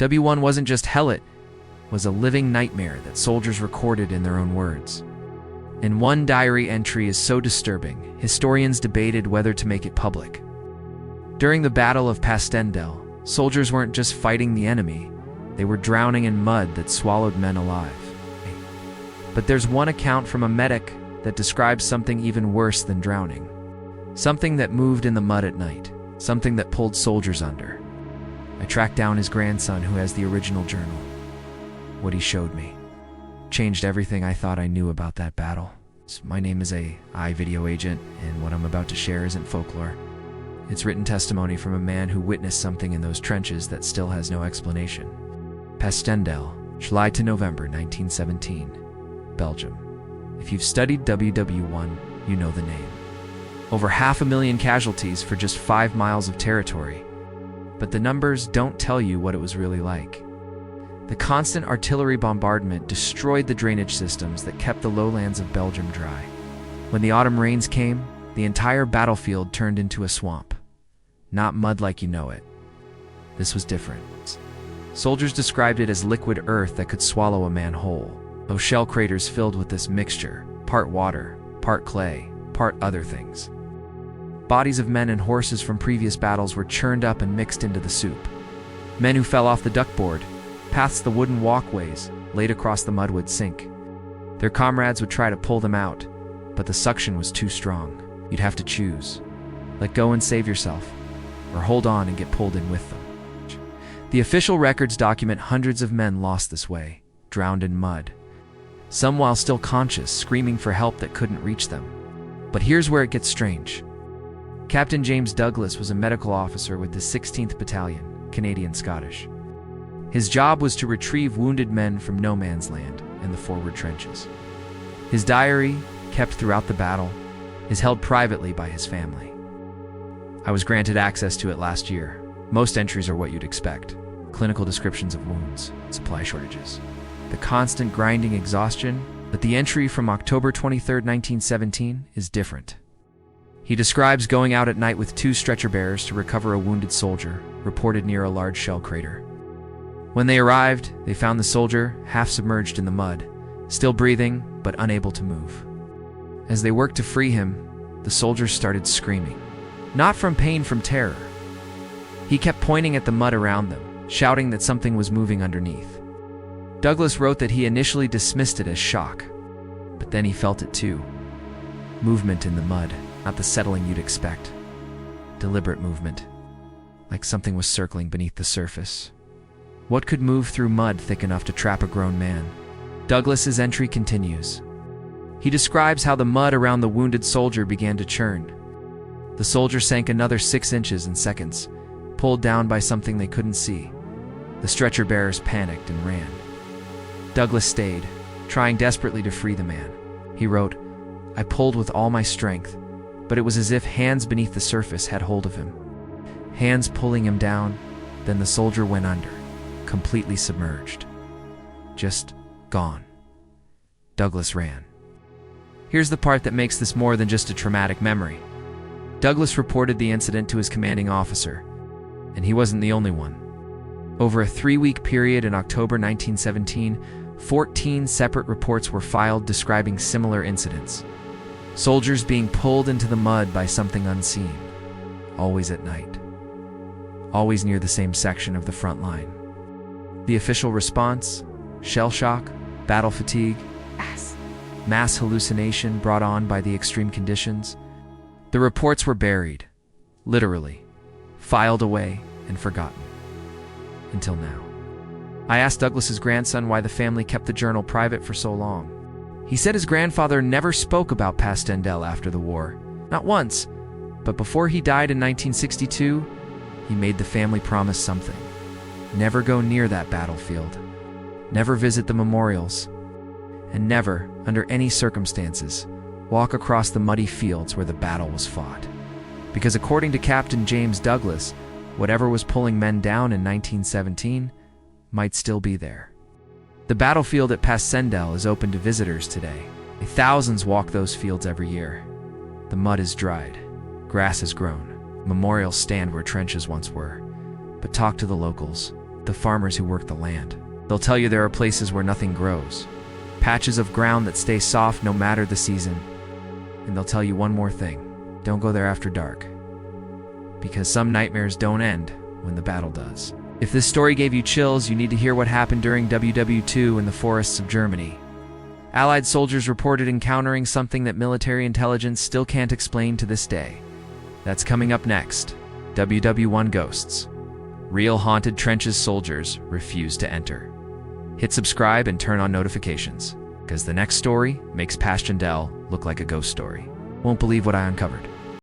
W1 wasn't just hell, it was a living nightmare that soldiers recorded in their own words. And one diary entry is so disturbing, historians debated whether to make it public. During the Battle of Passchendaele, soldiers weren't just fighting the enemy, they were drowning in mud that swallowed men alive. But there's one account from a medic that describes something even worse than drowning. Something that moved in the mud at night, something that pulled soldiers under. I tracked down his grandson who has the original journal. What he showed me changed everything I thought I knew about that battle. My name is a video agent, and what I'm about to share isn't folklore. It's written testimony from a man who witnessed something in those trenches that still has no explanation. Passchendaele, July to November 1917, Belgium. If you've studied WW1, you know the name. Over 500,000 casualties for just 5 miles of territory. But the numbers don't tell you what it was really like. The constant artillery bombardment destroyed the drainage systems that kept the lowlands of Belgium dry. When the autumn rains came, the entire battlefield turned into a swamp. Not mud like you know it. This was different. Soldiers described it as liquid earth that could swallow a man whole. Those shell craters filled with this mixture, part water, part clay, part other things. Bodies of men and horses from previous battles were churned up and mixed into the soup. Men who fell off the duckboard, past the wooden walkways, laid across the mud would sink. Their comrades would try to pull them out, but the suction was too strong. You'd have to choose. Let go and save yourself, or hold on and get pulled in with them. The official records document hundreds of men lost this way, drowned in mud. Some while still conscious, screaming for help that couldn't reach them. But here's where it gets strange. Captain James Douglas was a medical officer with the 16th Battalion, Canadian-Scottish. His job was to retrieve wounded men from no man's land in the forward trenches. His diary, kept throughout the battle, is held privately by his family. I was granted access to it last year. Most entries are what you'd expect. Clinical descriptions of wounds, supply shortages, the constant grinding exhaustion, but the entry from October 23, 1917 is different. He describes going out at night with 2 stretcher bearers to recover a wounded soldier, reported near a large shell crater. When they arrived, they found the soldier half submerged in the mud, still breathing but unable to move. As they worked to free him, the soldiers started screaming. Not from pain, from terror. He kept pointing at the mud around them, shouting that something was moving underneath. Douglas wrote that he initially dismissed it as shock, but then he felt it too. Movement in the mud, not the settling you'd expect. Deliberate movement, like something was circling beneath the surface. What could move through mud thick enough to trap a grown man? Douglas's entry continues. He describes how the mud around the wounded soldier began to churn. The soldier sank another 6 inches in seconds, pulled down by something they couldn't see. The stretcher bearers panicked and ran. Douglas stayed, trying desperately to free the man. He wrote, "I pulled with all my strength, but it was as if hands beneath the surface had hold of him. Hands pulling him down, then the soldier went under, completely submerged. Just gone." Douglas ran. Here's the part that makes this more than just a traumatic memory. Douglas reported the incident to his commanding officer, and he wasn't the only one. Over a 3-week period in October 1917, 14 separate reports were filed describing similar incidents. Soldiers being pulled into the mud by something unseen, always at night, always near the same section of the front line. The official response: shell shock, battle fatigue, mass hallucination brought on by the extreme conditions. The reports were buried, literally, filed away and forgotten. Until now. I asked Douglas's grandson why the family kept the journal private for so long. He said his grandfather never spoke about Passchendaele after the war, not once, but before he died in 1962, he made the family promise something. Never go near that battlefield, never visit the memorials, and never, under any circumstances, walk across the muddy fields where the battle was fought. Because according to Captain James Douglas, whatever was pulling men down in 1917 might still be there. The battlefield at Passchendaele is open to visitors today. Thousands walk those fields every year. The mud is dried, grass has grown, memorials stand where trenches once were. But talk to the locals, the farmers who work the land. They'll tell you there are places where nothing grows, patches of ground that stay soft no matter the season. And they'll tell you one more thing: don't go there after dark, because some nightmares don't end when the battle does. If this story gave you chills, you need to hear what happened during WW2 in the forests of Germany. Allied soldiers reported encountering something that military intelligence still can't explain to this day. That's coming up next. WW1 Ghosts. Real haunted trenches soldiers refuse to enter. Hit subscribe and turn on notifications, because the next story makes Passchendaele look like a ghost story. Won't believe what I uncovered.